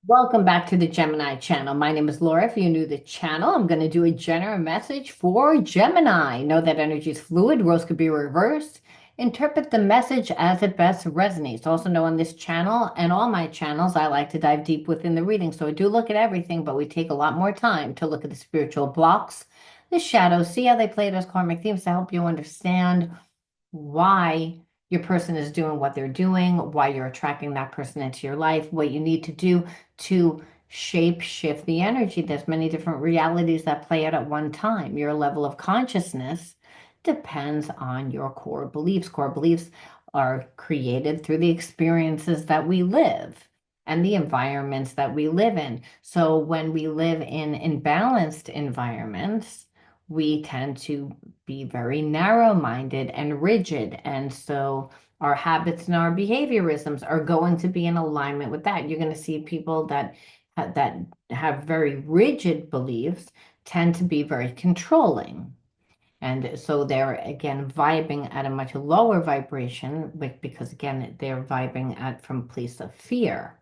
Welcome back to the Gemini channel. My name is Laura. If you're new to the channel, I'm going to do a general message for Gemini. Know that energy is fluid, roles could be reversed. Interpret the message as it best resonates. Also know on this channel and all my channels, I like to dive deep within the reading. So I do look at everything, but we take a lot more time to look at the spiritual blocks, the shadows, see how they play it as karmic themes to help you understand why your person is doing what they're doing, why you're attracting that person into your life, what you need to do to shape shift the energy. There's many different realities that play out at one time. Your level of consciousness depends on your core beliefs. Core beliefs are created through the experiences that we live and the environments that we live in. So when we live in imbalanced environments, we tend to be very narrow-minded and rigid. And so our habits and our behaviorisms are going to be in alignment with that. You're going to see people that have very rigid beliefs tend to be very controlling. And so they're again vibing at a much lower vibration because again they're vibing at from a place of fear.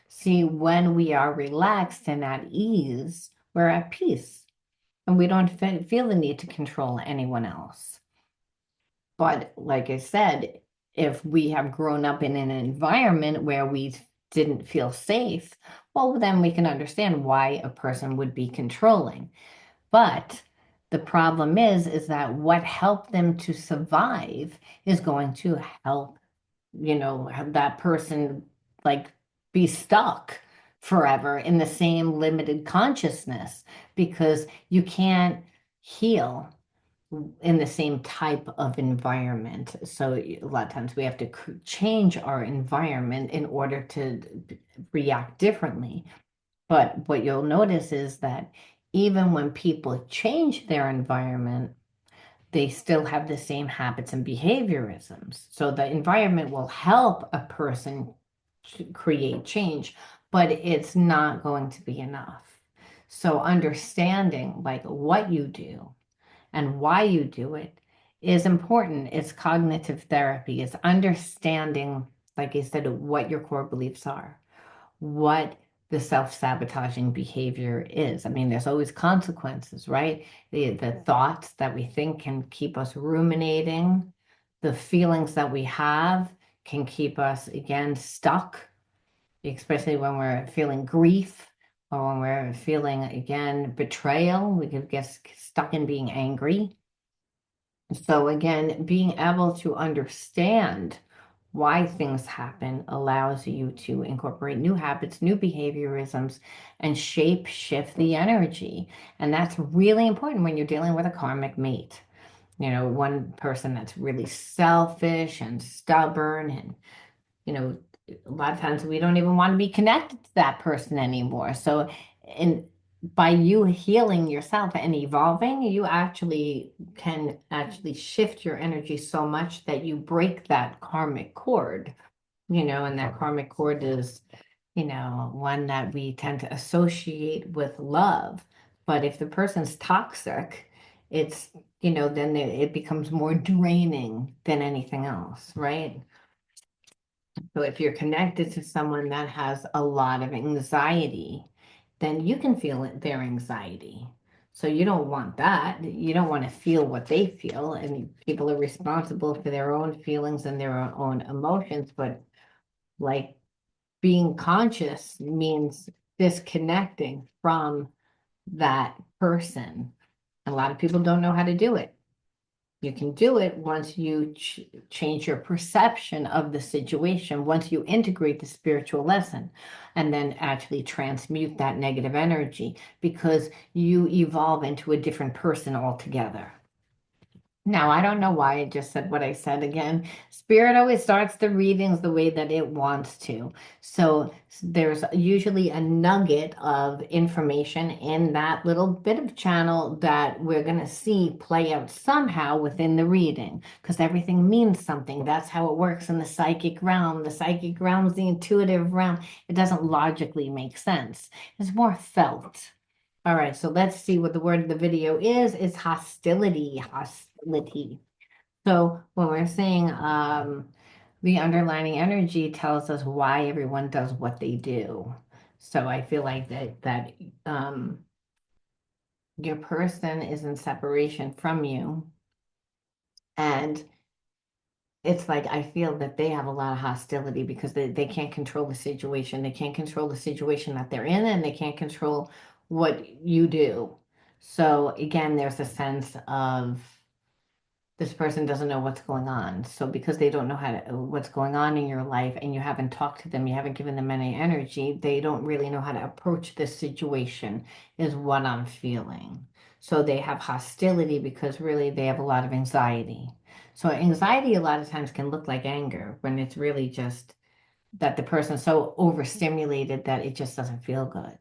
See, when we are relaxed and at ease, we're at peace and we don't feel the need to control anyone else. But like I said, if we have grown up in an environment where we didn't feel safe, well, then we can understand why a person would be controlling. But the problem is that what helped them to survive is going to help, have that person like be stuck forever in the same limited consciousness because you can't heal in the same type of environment. So a lot of times we have to change our environment in order to react differently. But what you'll notice is that even when people change their environment, they still have the same habits and behaviorisms. So the environment will help a person create change, but it's not going to be enough. So understanding like what you do and why you do it is important. It's cognitive therapy. It's understanding, like I said, what your core beliefs are, what the self-sabotaging behavior is. I mean, there's always consequences, right? The thoughts that we think can keep us ruminating, the feelings that we have can keep us again stuck, especially when we're feeling grief or when we're feeling again betrayal. We could get stuck in being angry. So again, being able to understand why things happen allows you to incorporate new habits, new behaviorisms, and shape shift the energy. And that's really important when you're dealing with a karmic mate. One person that's really selfish and stubborn and you know, a lot of times we don't even want to be connected to that person anymore. So, in by you healing yourself and evolving, you actually can actually shift your energy so much that you break that karmic cord, and that karmic cord is, one that we tend to associate with love. But if the person's toxic, it's, then it becomes more draining than anything else, right? So if you're connected to someone that has a lot of anxiety, then you can feel their anxiety. So you don't want that. You don't want to feel what they feel. And people are responsible for their own feelings and their own emotions. But like being conscious means disconnecting from that person. A lot of people don't know how to do it. You can do it once you change your perception of the situation, once you integrate the spiritual lesson, and then actually transmute that negative energy because you evolve into a different person altogether. Now, I don't know why I just said what I said again. Spirit always starts the readings the way that it wants to. So there's usually a nugget of information in that little bit of channel that we're going to see play out somehow within the reading because everything means something. That's how it works in the psychic realm. The psychic realm is the intuitive realm. It doesn't logically make sense. It's more felt. All right, so let's see what the word of the video is. It's hostility, hostility. So when we're saying the underlining energy tells us why everyone does what they do. So I feel like that um, your person is in separation from you, and it's like I feel that they have a lot of hostility because they can't control the situation. They can't control the situation that they're in, and they can't control what you do. So again, there's a sense of this person doesn't know what's going on. So because they don't know what's going on in your life and you haven't talked to them, you haven't given them any energy, they don't really know how to approach this situation, is what I'm feeling. So they have hostility because really they have a lot of anxiety. So anxiety a lot of times can look like anger when it's really just that the person's so overstimulated that it just doesn't feel good.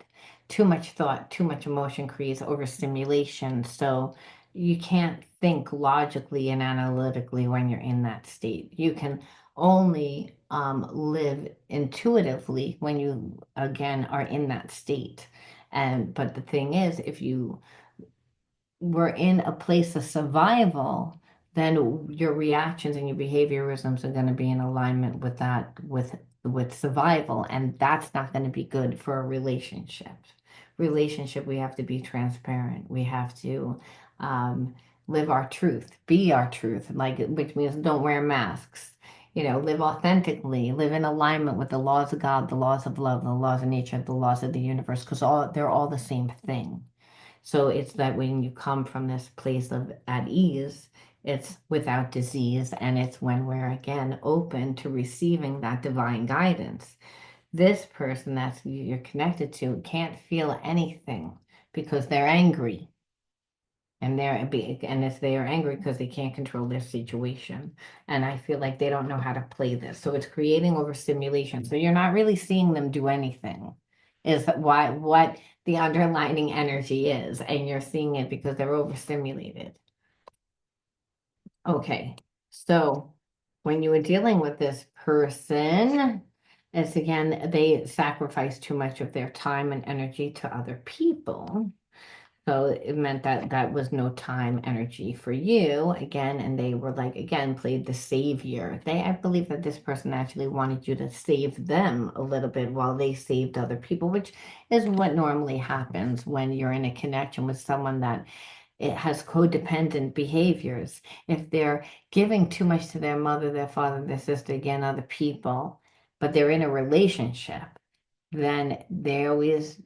Too much thought, too much emotion creates overstimulation. So you can't think logically and analytically when you're in that state. You can only live intuitively when you, again, are in that state. And but the thing is, if you we're in a place of survival, then your reactions and your behaviorisms are going to be in alignment with that, with survival, and that's not going to be good for a relationship. Relationship, we have to be transparent. We have to live our truth, be our truth, like which means don't wear masks. Live authentically, live in alignment with the laws of God, the laws of love, the laws of nature, the laws of the universe, because they're all the same thing. So it's that when you come from this place of at ease, it's without disease, and it's when we're again open to receiving that divine guidance. This person that you're connected to can't feel anything because they're angry. And if they are angry because they can't control their situation. And I feel like they don't know how to play this. So it's creating overstimulation. So you're not really seeing them do anything, is that why what the underlining energy is, and you're seeing it because they're overstimulated. Okay. So when you were dealing with this person, it's again, they sacrifice too much of their time and energy to other people. So it meant that that was no time energy for you again, and they were like again played the savior. I believe that this person actually wanted you to save them a little bit while they saved other people, which is what normally happens when you're in a connection with someone that it has codependent behaviors. If they're giving too much to their mother, their father, their sister, again, other people, but they're in a relationship, then they always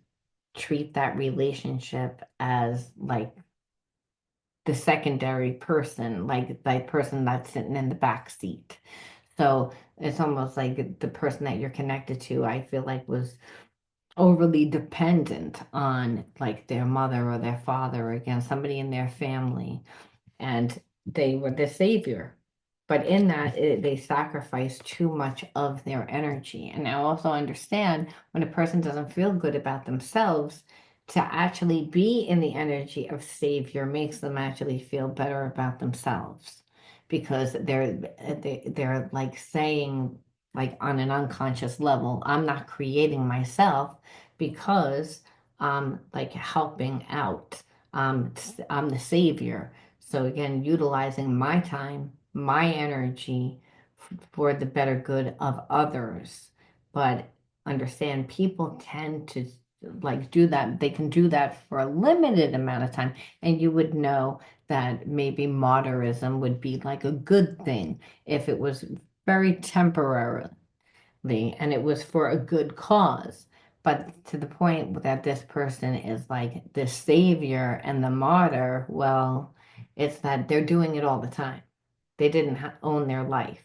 treat that relationship as like the secondary person, like the person that's sitting in the back seat. So it's almost like the person that you're connected to, I feel like was overly dependent on like their mother or their father, or again, somebody in their family, and they were the savior. But in that, they sacrifice too much of their energy. And I also understand when a person doesn't feel good about themselves, to actually be in the energy of savior makes them actually feel better about themselves because they're like saying, like on an unconscious level, I'm not creating myself because I'm like helping out. I'm the savior. So again, utilizing my time, my energy for the better good of others. But understand people tend to like do that. They can do that for a limited amount of time. And you would know that maybe modernism would be like a good thing if it was very temporary and it was for a good cause. But to the point that this person is like the savior and the martyr, well, it's that they're doing it all the time. They didn't own their life.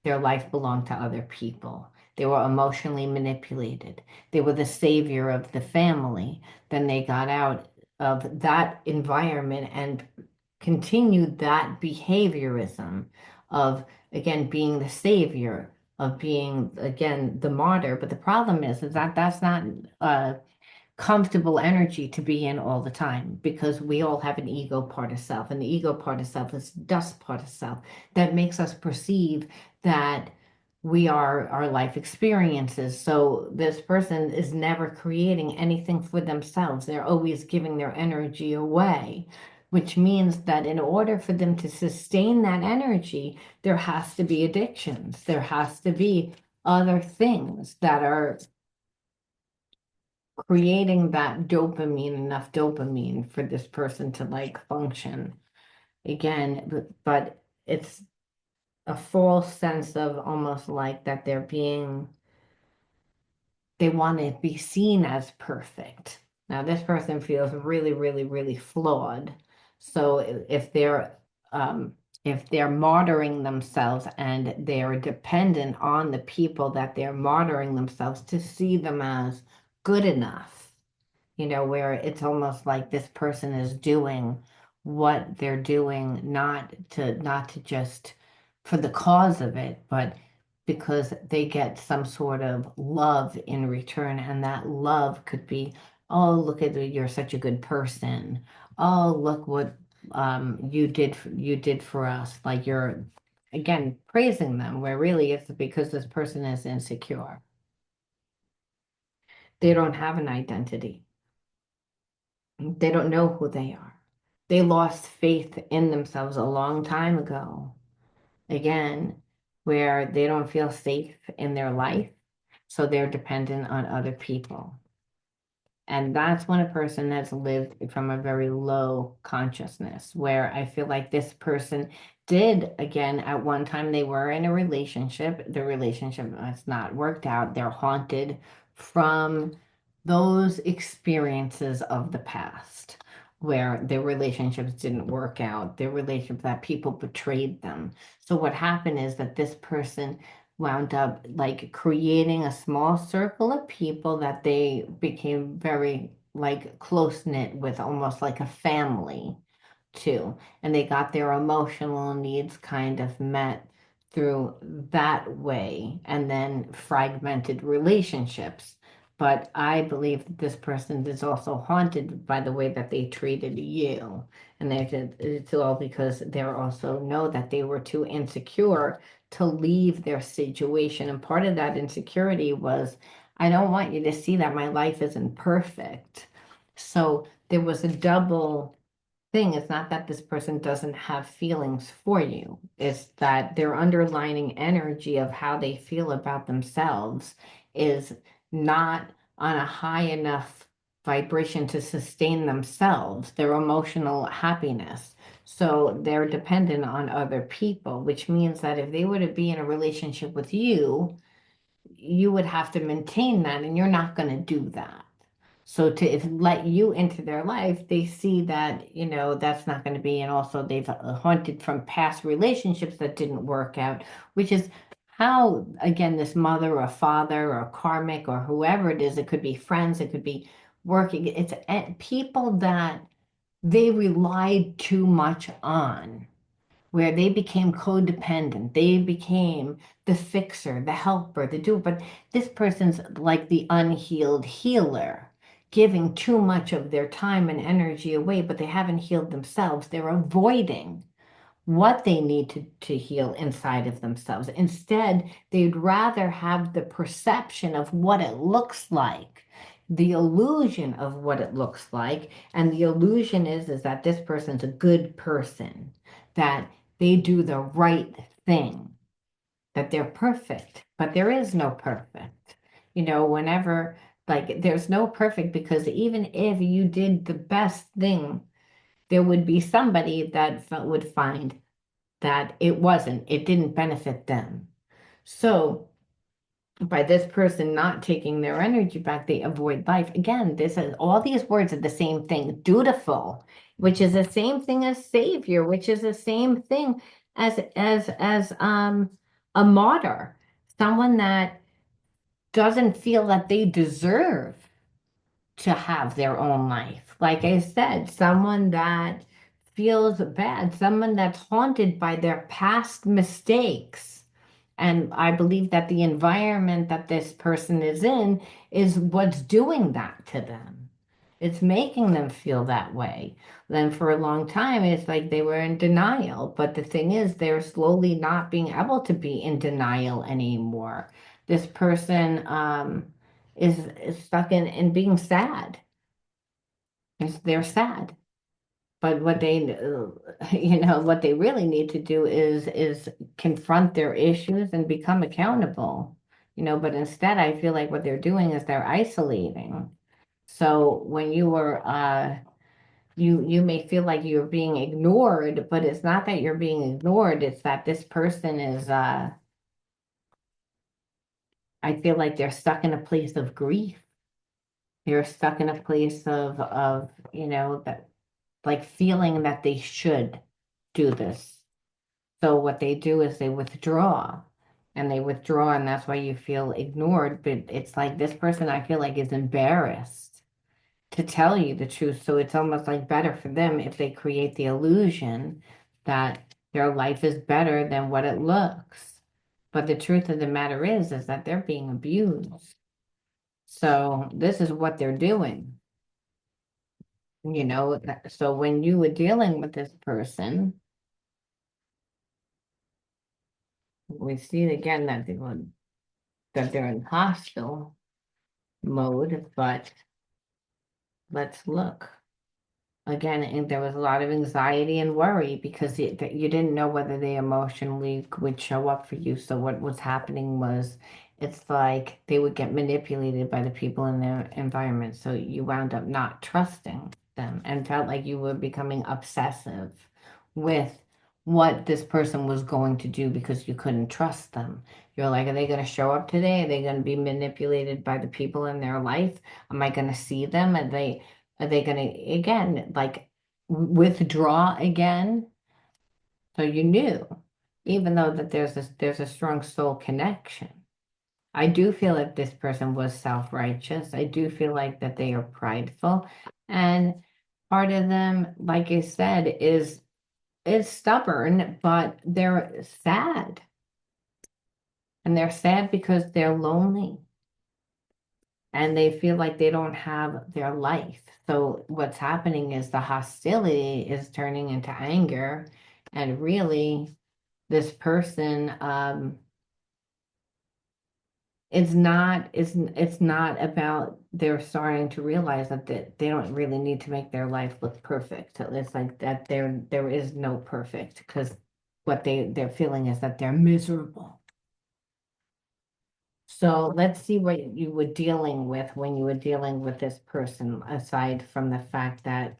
Their life belonged to other people. They were emotionally manipulated. They were the savior of the family. Then they got out of that environment and continued that behaviorism of, again, being the savior, of being, again, the martyr. But the problem is that that's not comfortable energy to be in all the time because we all have an ego part of self, and the ego part of self is dust part of self that makes us perceive that we are our life experiences. So this person is never creating anything for themselves. They're always giving their energy away, which means that in order for them to sustain that energy, there has to be addictions. There has to be other things that are creating that dopamine, enough dopamine for this person to like function again, but it's a false sense of almost like that they want to be seen as perfect. Now, this person feels really, really, really flawed. So um, if they're martyring themselves and they're dependent on the people that they're martyring themselves to see them as good enough, where it's almost like this person is doing what they're doing, not to just for the cause of it, but because they get some sort of love in return, and that love could be, oh, look at you, you're such a good person. Oh, look what you did for us. Like you're again praising them, where really it's because this person is insecure. They don't have an identity. They don't know who they are. They lost faith in themselves a long time ago. Again, where they don't feel safe in their life, so they're dependent on other people. And that's when a person has lived from a very low consciousness, where I feel like this person did, again, at one time they were in a relationship. The relationship has not worked out. They're haunted from those experiences of the past where their relationships didn't work out, their relationship that people betrayed them. So what happened is that this person wound up like creating a small circle of people that they became very like close knit with, almost like a family too. And they got their emotional needs kind of met through that way, and then fragmented relationships. But I believe that this person is also haunted by the way that they treated you. And it's all because they're also know that they were too insecure to leave their situation. And part of that insecurity was, I don't want you to see that my life isn't perfect. So there was a double thing. It's not that this person doesn't have feelings for you. It's that their underlying energy of how they feel about themselves is not on a high enough vibration to sustain themselves, their emotional happiness. So they're dependent on other people, which means that if they were to be in a relationship with you, you would have to maintain that, and you're not going to do that. So to if let you into their life, they see that, that's not going to be, and also they've haunted from past relationships that didn't work out, which is how, again, this mother or father or karmic or whoever it is, it could be friends, it could be working, it's people that they relied too much on, where they became codependent. They became the fixer, the helper, the doer. But this person's like the unhealed healer, giving too much of their time and energy away, but they haven't healed themselves. They're avoiding what they need to heal inside of themselves. Instead, they'd rather have the perception of what it looks like, the illusion of what it looks like. And the illusion is that this person's a good person, that they do the right thing, that they're perfect, but there is no perfect. Whenever, like, there's no perfect, because even if you did the best thing, there would be somebody that would find that it didn't benefit them. So by this person not taking their energy back, they avoid life. Again, this is all these words are the same thing. Dutiful, which is the same thing as savior, which is the same thing as a martyr, someone that doesn't feel that they deserve to have their own life. Like I said, someone that feels bad, someone that's haunted by their past mistakes. And I believe that the environment that this person is in is what's doing that to them. It's making them feel that way. Then for a long time, it's like they were in denial. But the thing is, they're slowly not being able to be in denial anymore. This person is stuck in being sad. They're sad. But what they, what they really need to do is confront their issues and become accountable. But instead, I feel like what they're doing is they're isolating. So when you were you may feel like you're being ignored, but it's not that you're being ignored, it's that this person is I feel like they're stuck in a place of grief. They're stuck in a place of, that like feeling that they should do this. So what they do is they withdraw and they withdraw, and that's why you feel ignored. But it's like this person I feel like is embarrassed to tell you the truth. So it's almost like better for them if they create the illusion that their life is better than what it looks. But the truth of the matter is that they're being abused. So this is what they're doing. So when you were dealing with this person, we see again that they're in hostile mode, but let's look. Again, and there was a lot of anxiety and worry because that you didn't know whether they emotionally would show up for you. So what was happening was it's like they would get manipulated by the people in their environment. So you wound up not trusting them and felt like you were becoming obsessive with what this person was going to do because you couldn't trust them. You're like, are they going to show up today? Are they going to be manipulated by the people in their life? Am I going to see them? Are they going to, again, like withdraw again? So you knew, even though that there's a strong soul connection. I do feel that this person was self-righteous. I do feel like that they are prideful. And part of them, like I said, is stubborn, but they're sad. And they're sad because they're lonely and they feel like they don't have their life. So what's happening is the hostility is turning into anger, and really, this person it's not about they're starting to realize that they don't really need to make their life look perfect. So it's like that there is no perfect because what they're feeling is that they're miserable. So let's see what you were dealing with when you were dealing with this person, aside from the fact that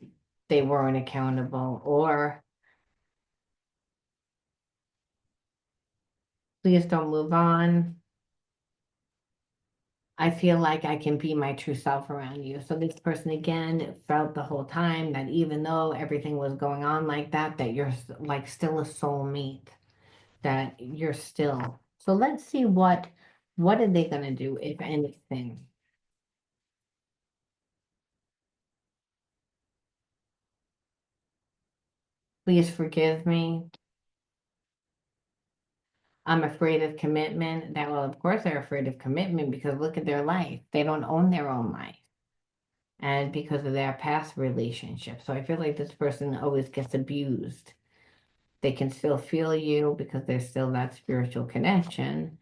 they weren't accountable, or please don't move on. I feel like I can be my true self around you. So this person again felt the whole time that even though everything was going on like that, that you're like still a soulmate, that you're still. So let's see what are they gonna do, if anything. Please forgive me. I'm afraid of commitment. That, well, of course they're afraid of commitment because look at their life. They don't own their own life. And because of their past relationship. So I feel like this person always gets abused. They can still feel you because there's still that spiritual connection.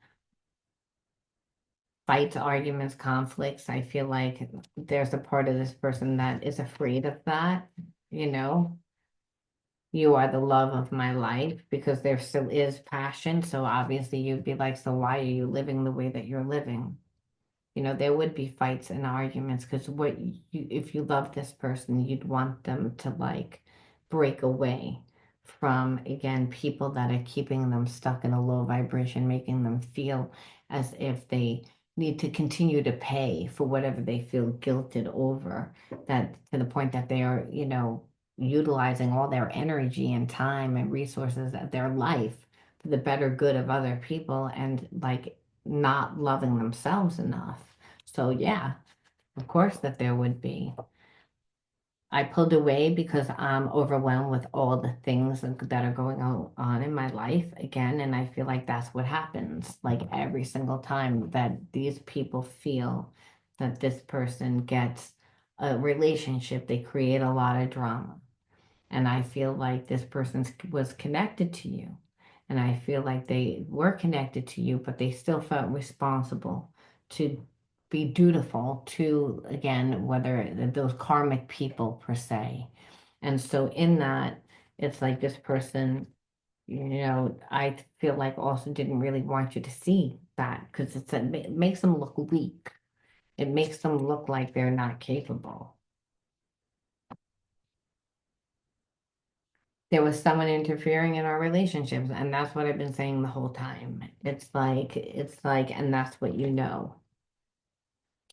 Fights, arguments, conflicts. I feel like there's a part of this person that is afraid of that. You know, you are the love of my life because there still is passion. So obviously you'd be like, so why are you living the way that you're living? There would be fights and arguments because if you love this person, you'd want them to like break away from, again, people that are keeping them stuck in a low vibration, making them feel as if they need to continue to pay for whatever they feel guilted over, that to the point that they are, utilizing all their energy and time and resources of their life for the better good of other people and like not loving themselves enough. So yeah, of course that there would be. I pulled away because I'm overwhelmed with all the things that are going on in my life again, and I feel like that's what happens. Like every single time that these people feel that this person gets a relationship, they create a lot of drama. And I feel like this person was connected to you. And I feel like they were connected to you, but they still felt responsible to be dutiful to, again, whether those karmic people per se. And so in that, it's like this person, I feel like also didn't really want you to see that because it makes them look weak. It makes them look like they're not capable. There was someone interfering in our relationships, and that's what I've been saying the whole time. It's like, and that's what you know.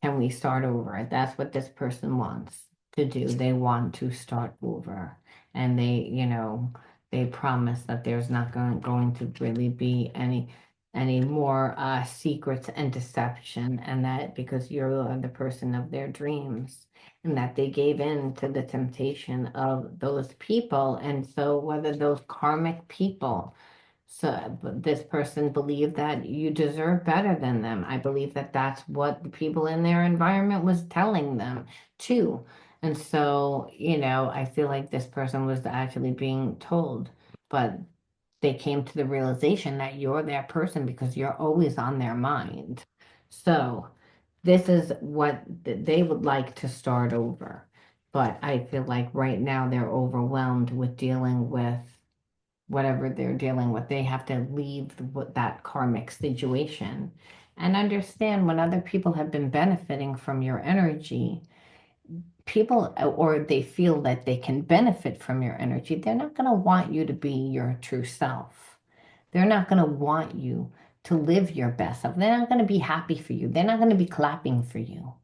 Can we start over? That's what this person wants to do. They want to start over. And they promise that there's not going to really be any more secrets and deception, and that because you're the person of their dreams, and that they gave in to the temptation of those people. And so whether those karmic people, so but this person believed that you deserve better than them. I believe that that's what the people in their environment was telling them too. And so, I feel like this person was actually being told, but they came to the realization that you're that person because you're always on their mind. So, this is what they would like to start over. But I feel like right now they're overwhelmed with dealing with whatever they're dealing with. They have to leave that karmic situation and understand when other people have been benefiting from your energy, people, or they feel that they can benefit from your energy, they're not going to want you to be your true self. They're not going to want you to live your best self. They're not going to be happy for you. They're not going to be clapping for you,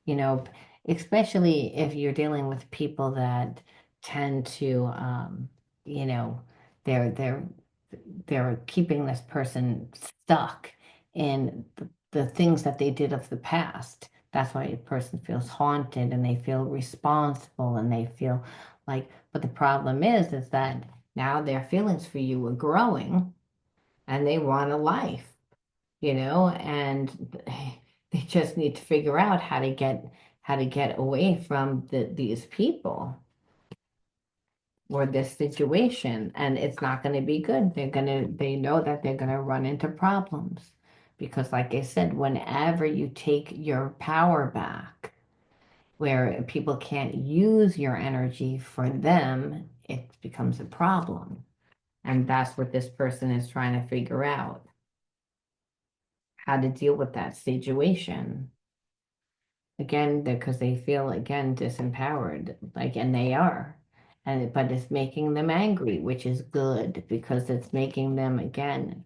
you know, especially if you're dealing with people that tend to, you know, they're they're keeping this person stuck in the things that they did of the past. That's why a person feels haunted and they feel responsible and they feel like, but the problem is that now their feelings for you are growing and they want a life, and they just need to figure out how to get away from these people or this situation, and it's not going to be good. They know that they're going to run into problems because, like I said, whenever you take your power back, where people can't use your energy for them, it becomes a problem. And that's what this person is trying to figure out, how to deal with that situation. Again, because they feel again disempowered, like, and they are, but it's making them angry, which is good because it's making them again,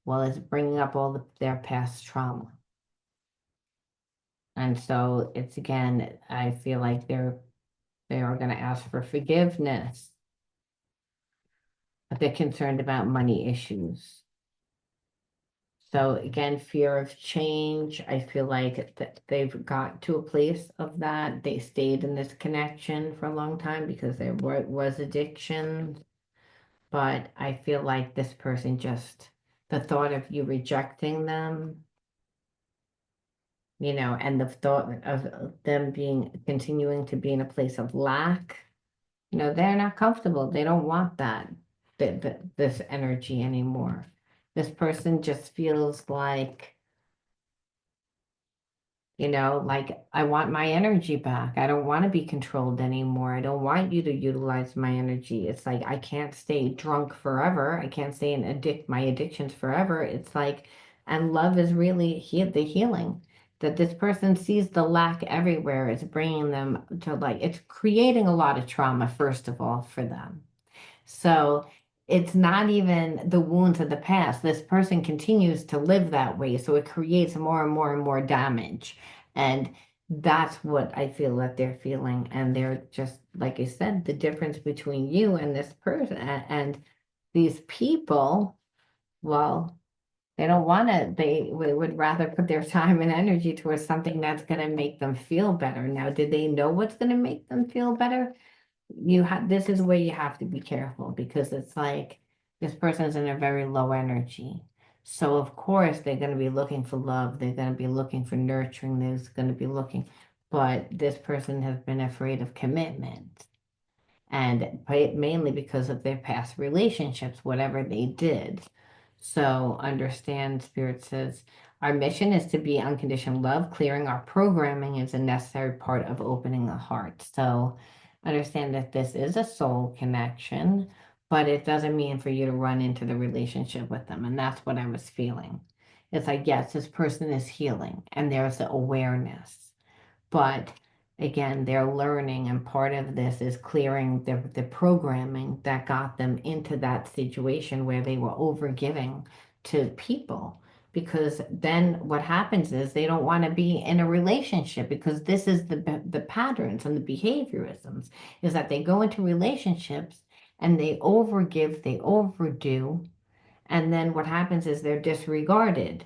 well, it's bringing up all their past trauma, and so it's again, I feel like they are going to ask for forgiveness, but they're concerned about money issues. So again, fear of change. I feel like that they've got to a place of that. They stayed in this connection for a long time because there was addiction. But I feel like this person just, the thought of you rejecting them, and the thought of them continuing to be in a place of lack, they're not comfortable. They don't want this energy anymore. This person just feels like I want my energy back. I don't want to be controlled anymore. I don't want you to utilize my energy. It's like I can't stay drunk forever. I can't stay and addict my addictions forever. It's like, and love is really the healing. That this person sees the lack everywhere. It's bringing them to, like, it's creating a lot of trauma, first of all, for them. So it's not even the wounds of the past. This person continues to live that way. So it creates more and more and more damage. And that's what I feel that they're feeling. And they're just, like I said, the difference between you and this person and these people, well, they don't want to, they would rather put their time and energy towards something that's going to make them feel better. Now, did they know what's going to make them feel better? This is where you have to be careful because it's like this person's in a very low energy. So of course they're going to be looking for love, they're going to be looking for nurturing, there's going to be looking, but this person has been afraid of commitment, and mainly because of their past relationships, whatever they did. So understand, Spirit says, our mission is to be unconditional love. Clearing our programming is a necessary part of opening the heart. So understand that this is a soul connection, but it doesn't mean for you to run into the relationship with them. And that's what I was feeling. It's like, yes, this person is healing and there's the awareness. But again, they're learning, and part of this is clearing the programming that got them into that situation where they were overgiving to people. Because then what happens is they don't want to be in a relationship, because this is the patterns and the behaviorisms is that they go into relationships and they overgive, they overdo, and then what happens is they're disregarded,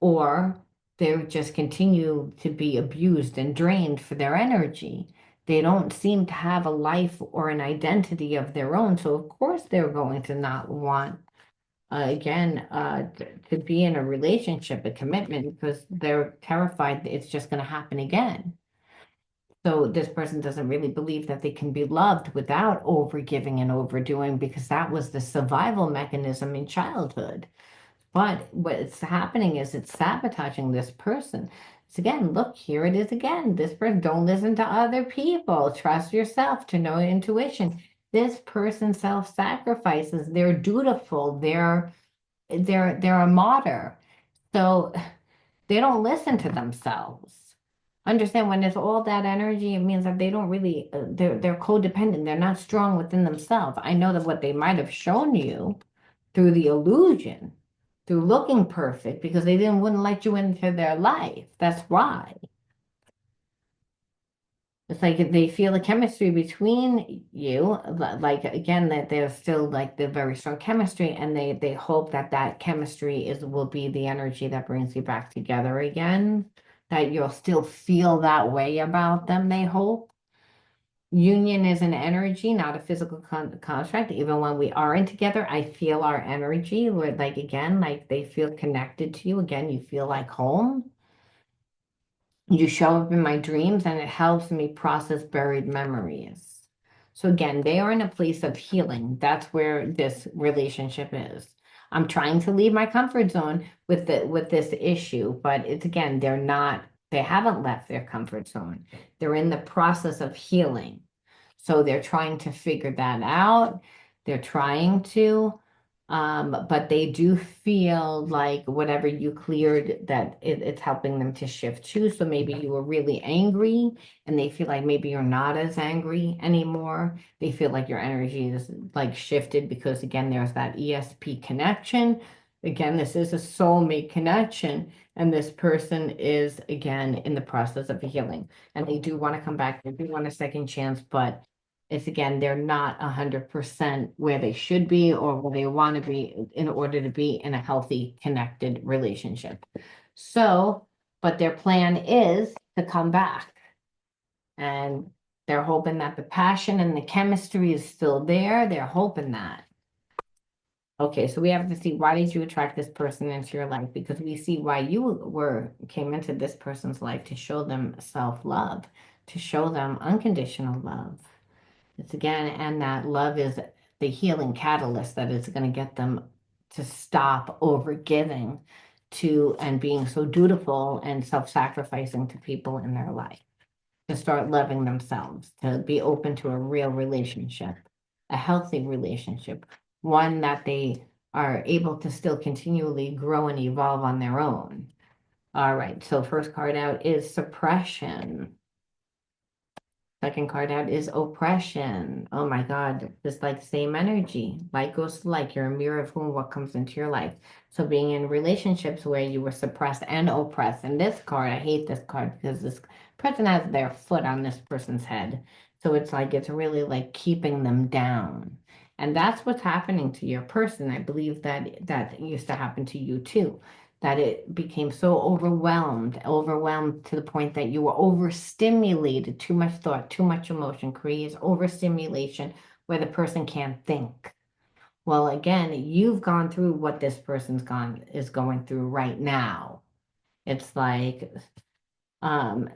or they just continue to be abused and drained for their energy. They don't seem to have a life or an identity of their own. So, of course, they're going to not want, to be in a relationship, a commitment, because they're terrified that it's just going to happen again. So, this person doesn't really believe that they can be loved without overgiving and overdoing, because that was the survival mechanism in childhood. But what's happening is it's sabotaging this person. It's again, look, here it is again. This person, don't listen to other people. Trust yourself to know intuition. This person self-sacrifices. They're dutiful. They're a martyr. So they don't listen to themselves. Understand, when there's all that energy, it means that they don't really, they're codependent. They're not strong within themselves. I know that what they might have shown you through the illusion, through looking perfect, because they wouldn't let you into their life. That's why. It's like they feel the chemistry between you, like again, that there's still like the very strong chemistry, and they hope that that chemistry will be the energy that brings you back together again, that you'll still feel that way about them, they hope. Union is an energy, not a physical construct. Even when we aren't together, I feel our energy. We're like, again, like they feel connected to you. Again, you feel like home. You show up in my dreams, and it helps me process buried memories. So again, they are in a place of healing. That's where this relationship is. I'm trying to leave my comfort zone with this issue, but it's again, they haven't left their comfort zone. They're in the process of healing. So they're trying to figure that out. They're trying to, but they do feel like whatever you cleared, that it's helping them to shift too. So maybe you were really angry, and they feel like maybe you're not as angry anymore. They feel like your energy is like shifted, because again, there's that ESP connection. Again, this is a soulmate connection, and this person is again in the process of healing, and they do want to come back. They do want a second chance, but it's again, they're not 100% where they should be or where they want to be in order to be in a healthy, connected relationship. So, but their plan is to come back, and they're hoping that the passion and the chemistry is still there. They're hoping that. Okay, so we have to see, why did you attract this person into your life? Because we see why you came into this person's life, to show them self-love, to show them unconditional love. It's again, and that love is the healing catalyst that is going to get them to stop overgiving to and being so dutiful and self-sacrificing to people in their life, to start loving themselves, to be open to a real relationship, a healthy relationship, one that they are able to still continually grow and evolve on their own. All right, so first card out is suppression. Second card out is oppression. Oh my God, just like same energy. Like goes to like, you're a mirror of whom what comes into your life. So being in relationships where you were suppressed and oppressed. And this card, I hate this card, because this person has their foot on this person's head. So it's like, it's really like keeping them down. And that's what's happening to your person. I believe that used to happen to you too, that it became so overwhelmed to the point that you were overstimulated, too much thought, too much emotion creates overstimulation where the person can't think. Well, again, you've gone through what this is going through right now. It's like the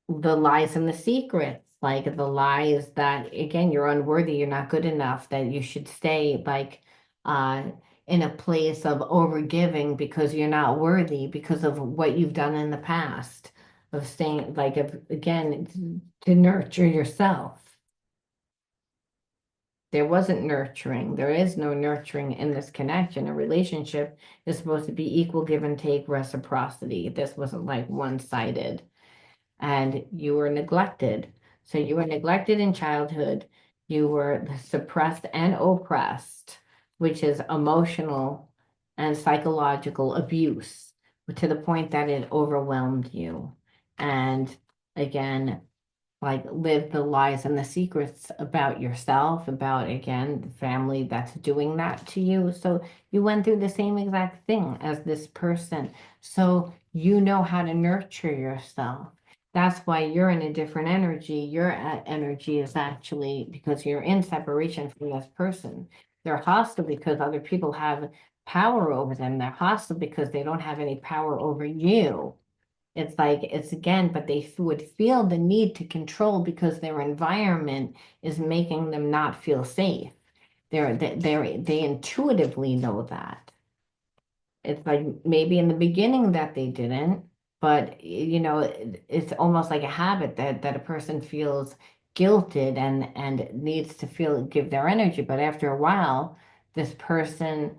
lies and the secrets, like the lies that again, you're unworthy, you're not good enough, that you should stay like uh in a place of overgiving because you're not worthy, because of what you've done in the past, of staying like, of again, to nurture yourself. There wasn't nurturing. There is no nurturing in this connection. A relationship is supposed to be equal give and take, reciprocity. This wasn't like one-sided. and you were neglected. So you were neglected in childhood. You were suppressed and oppressed, which is emotional and psychological abuse to the point that it overwhelmed you. And again, like live the lies and the secrets about yourself, about again, the family that's doing that to you. So you went through the same exact thing as this person. So you know how to nurture yourself. That's why you're in a different energy. Your energy is actually because you're in separation from this person. They're hostile because other people have power over them. They're hostile because they don't have any power over you. It's like it's again, but they would feel the need to control because their environment is making them not feel safe. They intuitively know that. It's like maybe in the beginning that they didn't, but it's almost like a habit that a person feels guilted and needs to feel give their energy. But after a while, this person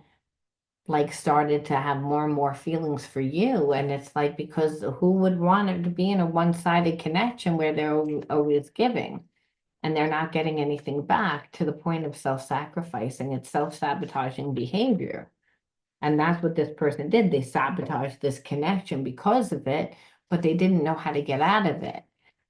like started to have more and more feelings for you. And it's like, because who would want it to be in a one-sided connection where they're always giving and they're not getting anything back to the point of self-sacrificing? It's self-sabotaging behavior. And that's what this person did. They sabotaged this connection because of it, but they didn't know how to get out of it.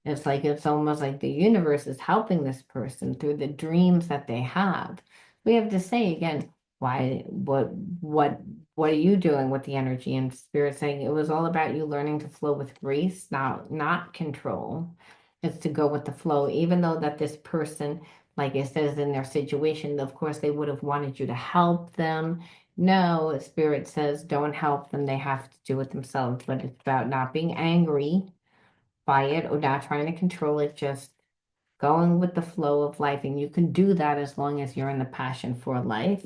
It's like it's almost like the universe is helping this person through the dreams that they have. We have to say again, why, what are you doing with the energy and spirit saying it was all about you learning to flow with grace, not control. It's to go with the flow, even though that this person, like it says in their situation, of course, they would have wanted you to help them. No, Spirit says don't help them. They have to do it themselves. But it's about not being angry by it or not trying to control it, just going with the flow of life. And you can do that as long as you're in the passion for life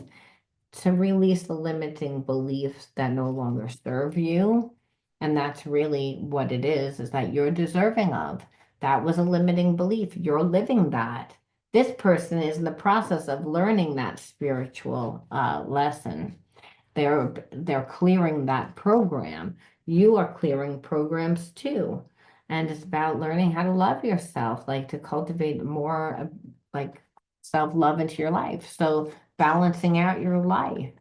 to release the limiting beliefs that no longer serve you. And that's really what it is that you're deserving of. That was a limiting belief. You're living that. This person is in the process of learning that spiritual lesson. They're clearing that program. You are clearing programs too. And it's about learning how to love yourself, like to cultivate more like self-love into your life. So balancing out your life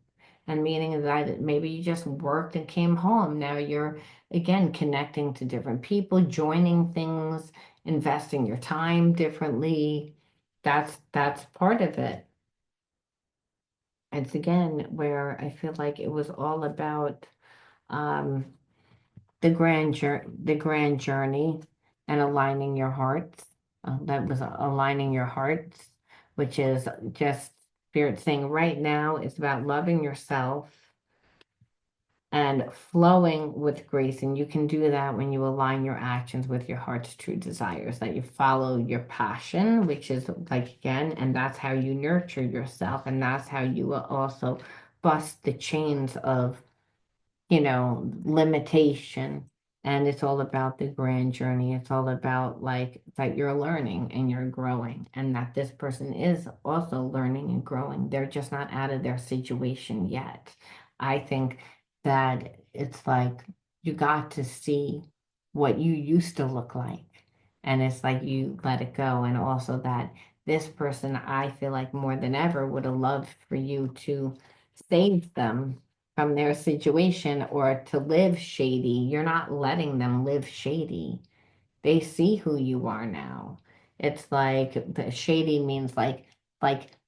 and meaning that maybe you just worked and came home. Now you're again connecting to different people, joining things, investing your time differently. That's part of it. It's again where I feel like it was all about um, the grand journey and aligning your hearts. That was aligning your hearts, which is just Spirit saying right now it's about loving yourself and flowing with grace. And you can do that when you align your actions with your heart's true desires, that you follow your passion, which is like, again, and that's how you nurture yourself. And that's how you will also bust the chains of limitation. And it's all about the grand journey. It's all about like that you're learning and you're growing, and that this person is also learning and growing. They're just not out of their situation yet. I think that it's like you got to see what you used to look like. And it's like you let it go. And also that this person, I feel like more than ever, would have loved for you to save them from their situation or to live shady. You're not letting them live shady. They see who you are now. It's like the shady means like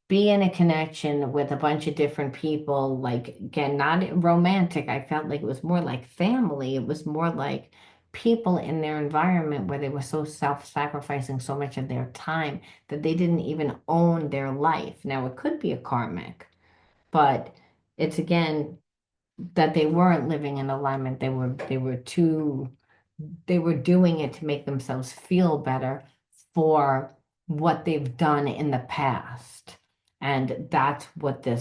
be in a connection with a bunch of different people, like again, not romantic. I felt like it was more like family. It was more like people in their environment where they were so self-sacrificing so much of their time that they didn't even own their life. Now it could be a karmic, but it's again that they weren't living in alignment. They were doing it to make themselves feel better for what they've done in the past. And that's what the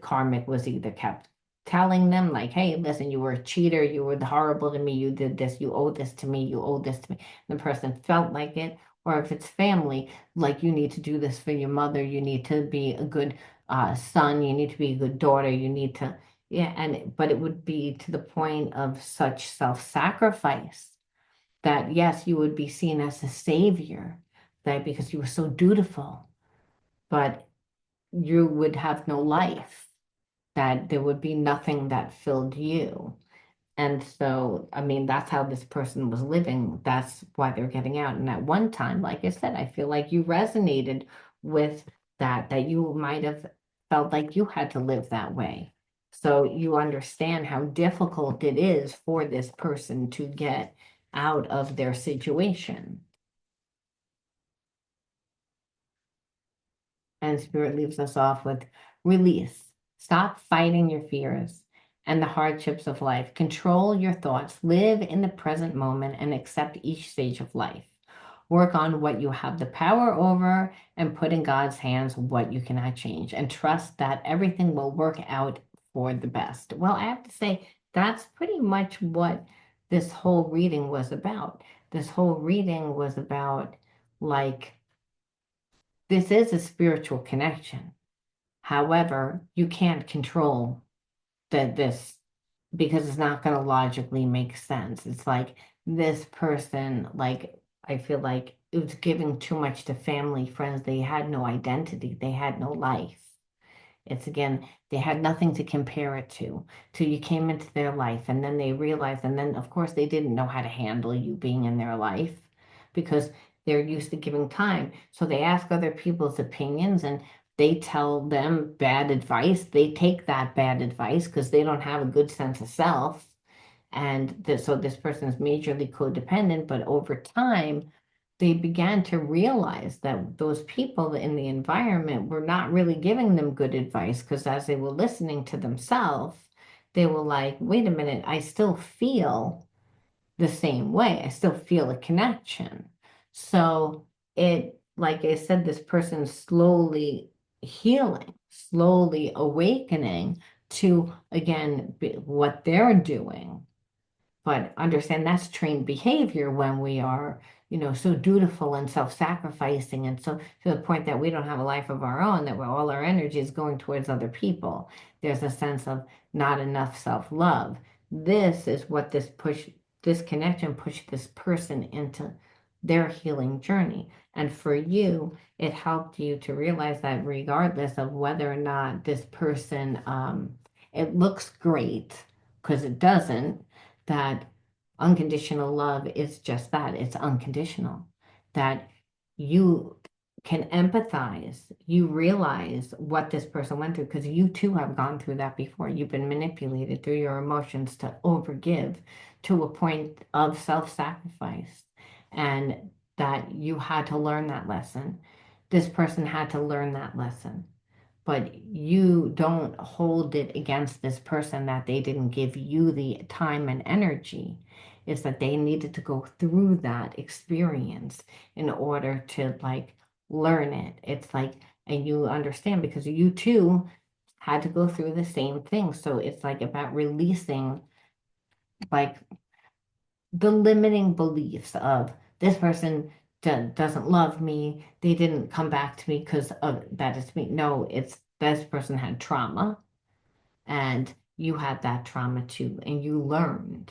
karmic was either kept telling them, like, hey, listen, you were a cheater, you were horrible to me, you did this, you owe this to me, you owe this to me. And the person felt like it. Or if it's family, like you need to do this for your mother, you need to be a good son, you need to be a good daughter, you need to, yeah, but it would be to the point of such self-sacrifice that yes, you would be seen as a savior, that because you were so dutiful, but you would have no life, that there would be nothing that filled you. And so, I mean, that's how this person was living. That's why they're getting out. And at one time, like I said, I feel like you resonated with that, that you might have felt like you had to live that way. So you understand how difficult it is for this person to get out of their situation. And Spirit leaves us off with release. Stop fighting your fears and the hardships of life. Control your thoughts. Live in the present moment and accept each stage of life. Work on what you have the power over and put in God's hands what you cannot change. And trust that everything will work out for the best. Well, I have to say, that's pretty much what this whole reading was about. This whole reading was about, like, this is a spiritual connection. However, you can't control this because it's not going to logically make sense. It's like this person, like, I feel like it was giving too much to family, friends. They had no identity, they had no life. It's again, they had nothing to compare it to till you came into their life. And then they realized, and then of course they didn't know how to handle you being in their life because they're used to giving time. So they ask other people's opinions and they tell them bad advice. They take that bad advice because they don't have a good sense of self. And so this person is majorly codependent, but over time, they began to realize that those people in the environment were not really giving them good advice because as they were listening to themselves, they were like, wait a minute, I still feel the same way. I still feel a connection. So it, like I said, this person's slowly healing, slowly awakening to, again, what they're doing, but understand that's trained behavior when we are, so dutiful and self-sacrificing, and so to the point that we don't have a life of our own, that we're, all our energy is going towards other people. There's a sense of not enough self-love. This is what this connection pushed this person into their healing journey. And for you, it helped you to realize that regardless of whether or not this person, it looks great, because it doesn't, that unconditional love is just that, it's unconditional. That you can empathize, you realize what this person went through because you too have gone through that before. You've been manipulated through your emotions to overgive to a point of self-sacrifice, and that you had to learn that lesson. This person had to learn that lesson, but you don't hold it against this person that they didn't give you the time and energy. Is that they needed to go through that experience in order to, like, learn it. It's like, and you understand because you too had to go through the same thing. So it's like about releasing, like, the limiting beliefs of this person doesn't love me. They didn't come back to me because of that is me. No, it's this person had trauma and you had that trauma too, and you learned,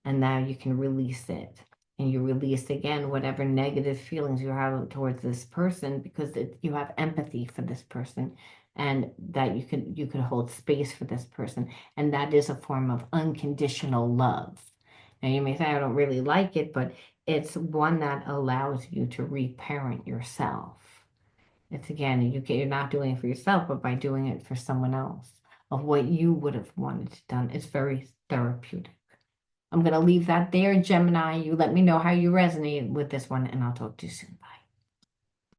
and now you can release it. And you release again whatever negative feelings you have towards this person because you have empathy for this person, and that you could hold space for this person, and that is a form of unconditional love. Now you may say I don't really like it, but it's one that allows you to reparent yourself. It's again, you're not doing it for yourself, but by doing it for someone else of what you would have wanted done. It's very therapeutic. I'm going to leave that there, Gemini. You let me know how you resonate with this one, and I'll talk to you soon. Bye.